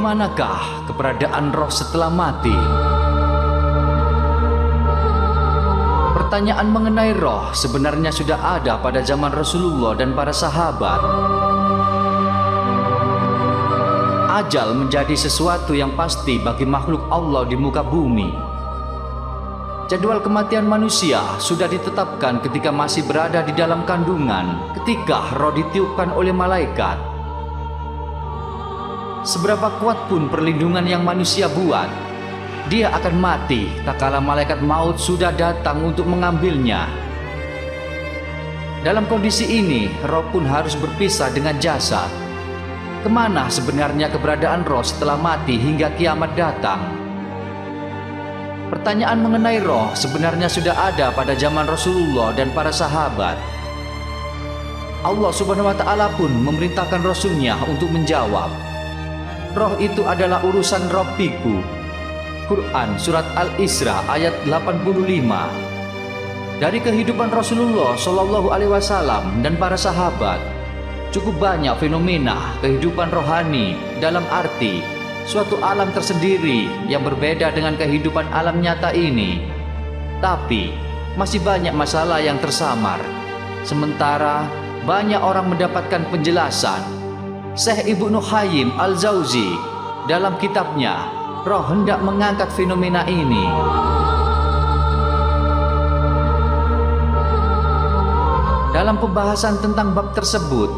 Bagaimanakah keberadaan roh setelah mati? Pertanyaan mengenai roh sebenarnya sudah ada pada zaman Rasulullah dan para sahabat. Ajal menjadi sesuatu yang pasti bagi makhluk Allah di muka bumi. Jadwal kematian manusia sudah ditetapkan ketika masih berada di dalam kandungan, ketika roh ditiupkan oleh malaikat. Seberapa kuat pun perlindungan yang manusia buat, dia akan mati tak kala malaikat maut sudah datang untuk mengambilnya. Dalam kondisi ini, roh pun harus berpisah dengan jasad. Kemana sebenarnya keberadaan roh setelah mati hingga kiamat datang? Pertanyaan mengenai roh sebenarnya sudah ada pada zaman Rasulullah dan para sahabat. Allah Subhanahu wa Ta'ala pun memerintahkan Rasulnya untuk menjawab. Roh itu adalah urusan Rabbiku. Quran Surat Al-Isra ayat 85. Dari kehidupan Rasulullah Shallallahu Alaihi Wasallam dan para sahabat, cukup banyak fenomena kehidupan rohani dalam arti suatu alam tersendiri yang berbeda dengan kehidupan alam nyata ini. Tapi masih banyak masalah yang tersamar. Sementara banyak orang mendapatkan penjelasan. Syekh Ibnu Qayyim Al-Jauzi dalam kitabnya Roh hendak mengangkat fenomena ini. Dalam pembahasan tentang bab tersebut,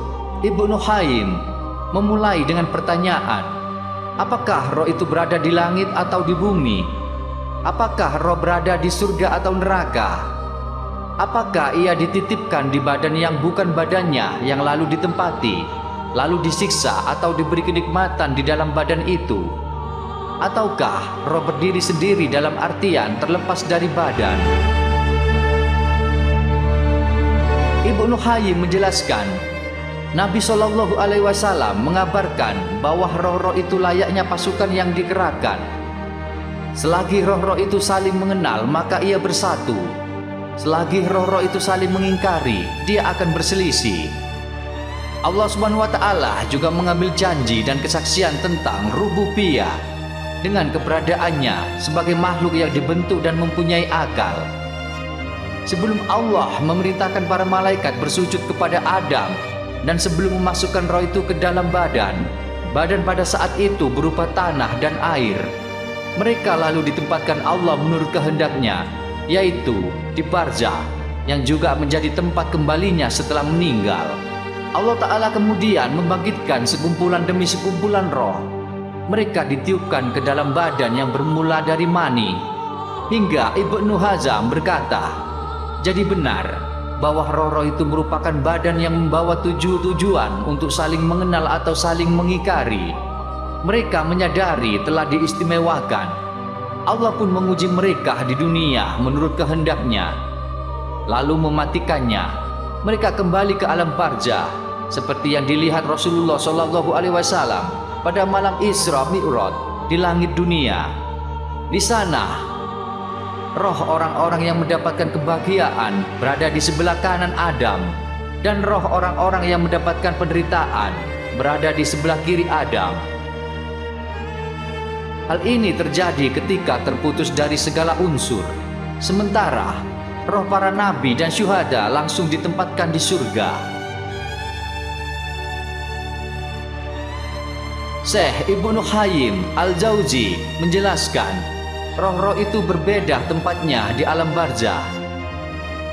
Ibnu Qayyim memulai dengan pertanyaan, apakah roh itu berada di langit atau di bumi? Apakah roh berada di surga atau neraka? Apakah ia dititipkan di badan yang bukan badannya yang lalu ditempati, lalu disiksa atau diberi kenikmatan di dalam badan itu? Ataukah roh berdiri sendiri dalam artian terlepas dari badan? Ibnu Qayyim menjelaskan, Nabi Shallallahu Alaihi Wasallam mengabarkan bahwa roh-roh itu layaknya pasukan yang dikerahkan. Selagi roh-roh itu saling mengenal, maka ia bersatu. Selagi roh-roh itu saling mengingkari, dia akan berselisih. Allah Subhanahu wa Ta'ala juga mengambil janji dan kesaksian tentang rububiyah dengan keberadaannya sebagai makhluk yang dibentuk dan mempunyai akal. Sebelum Allah memerintahkan para malaikat bersujud kepada Adam dan sebelum memasukkan roh itu ke dalam badan pada saat itu berupa tanah dan air. Mereka lalu ditempatkan Allah menurut kehendaknya, yaitu di barzakh yang juga menjadi tempat kembalinya setelah meninggal. Allah Ta'ala kemudian membangkitkan sekumpulan demi sekumpulan roh. Mereka ditiupkan ke dalam badan yang bermula dari mani. Hingga Ibnu Hazm berkata, jadi benar bahwa roh-roh itu merupakan badan yang membawa tujuan untuk saling mengenal atau saling mengingkari. Mereka menyadari telah diistimewakan. Allah pun menguji mereka di dunia menurut kehendaknya, lalu mematikannya. Mereka kembali ke alam barzakh seperti yang dilihat Rasulullah Shallallahu Alaihi Wasallam pada malam Isra Mi'raj di langit dunia. Di sana, roh orang-orang yang mendapatkan kebahagiaan berada di sebelah kanan Adam, dan roh orang-orang yang mendapatkan penderitaan berada di sebelah kiri Adam. Hal ini terjadi ketika terputus dari segala unsur. Sementara roh para nabi dan syuhada langsung ditempatkan di surga. Syekh Ibnu Qayyim Al-Jauzi menjelaskan, roh-roh itu berbeda tempatnya di alam barzakh.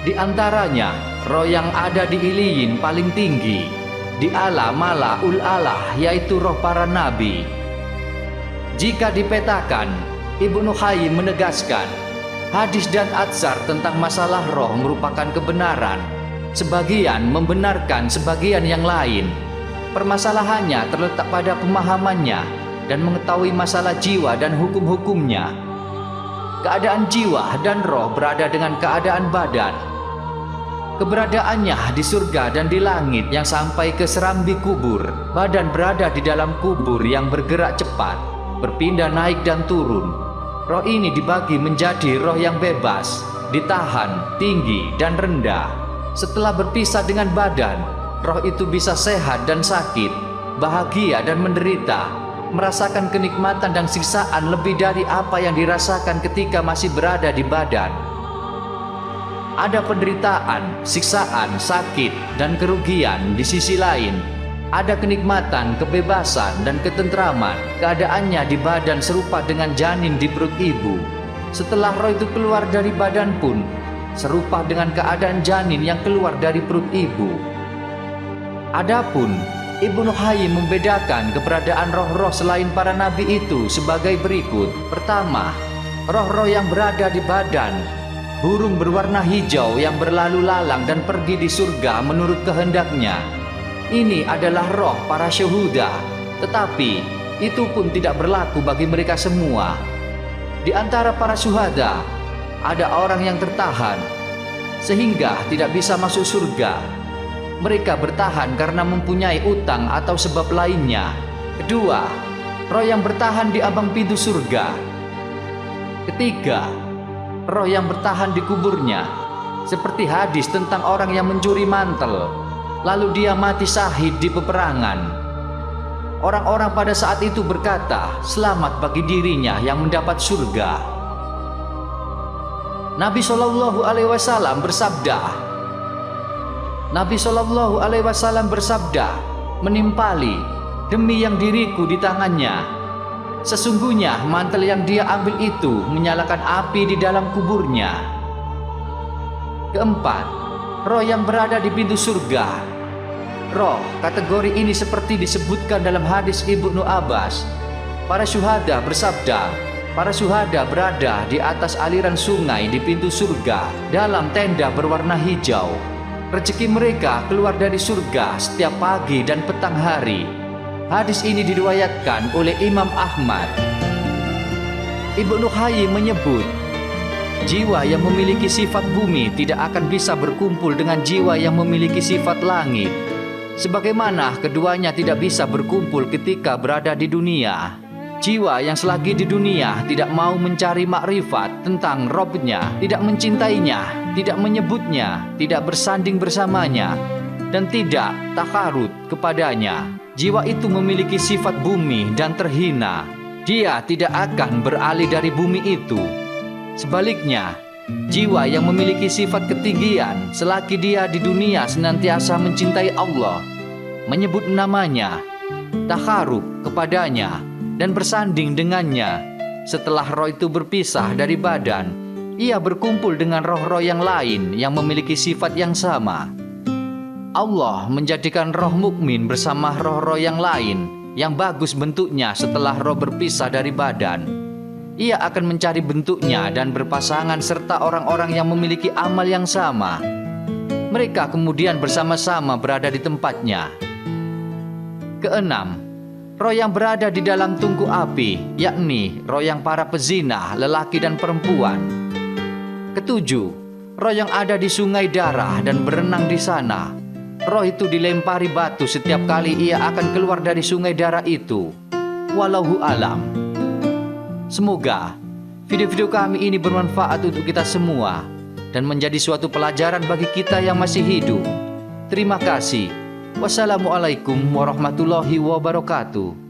Di antaranya, roh yang ada di Iliyin paling tinggi, di A'la Mala'ul A'la, yaitu roh para nabi. Jika dipetakan, Ibnu Qayyim menegaskan, hadis dan atsar tentang masalah roh merupakan kebenaran. Sebagian membenarkan sebagian yang lain. Permasalahannya terletak pada pemahamannya dan mengetahui masalah jiwa dan hukum-hukumnya. Keadaan jiwa dan roh berada dengan keadaan badan. Keberadaannya di surga dan di langit yang sampai ke serambi kubur. Badan berada di dalam kubur yang bergerak cepat, berpindah naik dan turun. Roh ini dibagi menjadi roh yang bebas, ditahan, tinggi, dan rendah. Setelah berpisah dengan badan, roh itu bisa sehat dan sakit, bahagia dan menderita, merasakan kenikmatan dan siksaan lebih dari apa yang dirasakan ketika masih berada di badan. Ada penderitaan, siksaan, sakit, dan kerugian. Di sisi lain, ada kenikmatan, kebebasan, dan ketentraman. Keadaannya di badan serupa dengan janin di perut ibu. Setelah roh itu keluar dari badan pun serupa dengan keadaan janin yang keluar dari perut ibu. Adapun Ibnu Qayyim membedakan keberadaan roh-roh selain para nabi itu sebagai berikut. Pertama, roh-roh yang berada di badan burung berwarna hijau yang berlalu lalang dan pergi di surga menurut kehendaknya. Ini adalah roh para syuhada, tetapi itu pun tidak berlaku bagi mereka semua. Di antara para syuhada, ada orang yang tertahan sehingga tidak bisa masuk surga. Mereka bertahan karena mempunyai utang atau sebab lainnya. Kedua, roh yang bertahan di ambang pintu surga. Ketiga, roh yang bertahan di kuburnya, seperti hadis tentang orang yang mencuri mantel, lalu dia mati syahid di peperangan. Orang-orang pada saat itu berkata, selamat bagi dirinya yang mendapat surga. Nabi SAW bersabda, menimpali demi yang diriku di tangannya. Sesungguhnya mantel yang dia ambil itu menyalakan api di dalam kuburnya. Keempat, roh yang berada di pintu surga. Roh kategori ini seperti disebutkan dalam hadis Ibnu Abbas. Para syuhada bersabda, para syuhada berada di atas aliran sungai di pintu surga dalam tenda berwarna hijau. Rezeki mereka keluar dari surga setiap pagi dan petang hari. Hadis ini diriwayatkan oleh Imam Ahmad. Ibnu Qayyim menyebut, jiwa yang memiliki sifat bumi tidak akan bisa berkumpul dengan jiwa yang memiliki sifat langit, sebagaimana keduanya tidak bisa berkumpul ketika berada di dunia. Jiwa yang selagi di dunia tidak mau mencari makrifat tentang Rabb-Nya, tidak mencintainya, tidak menyebutnya, tidak bersanding bersamanya, dan tidak takarut kepadanya. Jiwa itu memiliki sifat bumi dan terhina. Dia tidak akan beralih dari bumi itu. Sebaliknya, jiwa yang memiliki sifat ketinggian selagi dia di dunia senantiasa mencintai Allah, menyebut namanya, takarub kepadanya, dan bersanding dengannya. Setelah roh itu berpisah dari badan, ia berkumpul dengan roh-roh yang lain yang memiliki sifat yang sama. Allah menjadikan roh mukmin bersama roh-roh yang lain yang bagus bentuknya setelah roh berpisah dari badan. Ia akan mencari bentuknya dan berpasangan serta orang-orang yang memiliki amal yang sama. Mereka kemudian bersama-sama berada di tempatnya. Keenam, roh yang berada di dalam tungku api, yakni roh yang para pezina, lelaki dan perempuan. Ketujuh, roh yang ada di sungai darah dan berenang di sana. Roh itu dilempari batu setiap kali ia akan keluar dari sungai darah itu. Wallahu alam. Semoga video-video kami ini bermanfaat untuk kita semua dan menjadi suatu pelajaran bagi kita yang masih hidup. Terima kasih. Wassalamualaikum warahmatullahi wabarakatuh.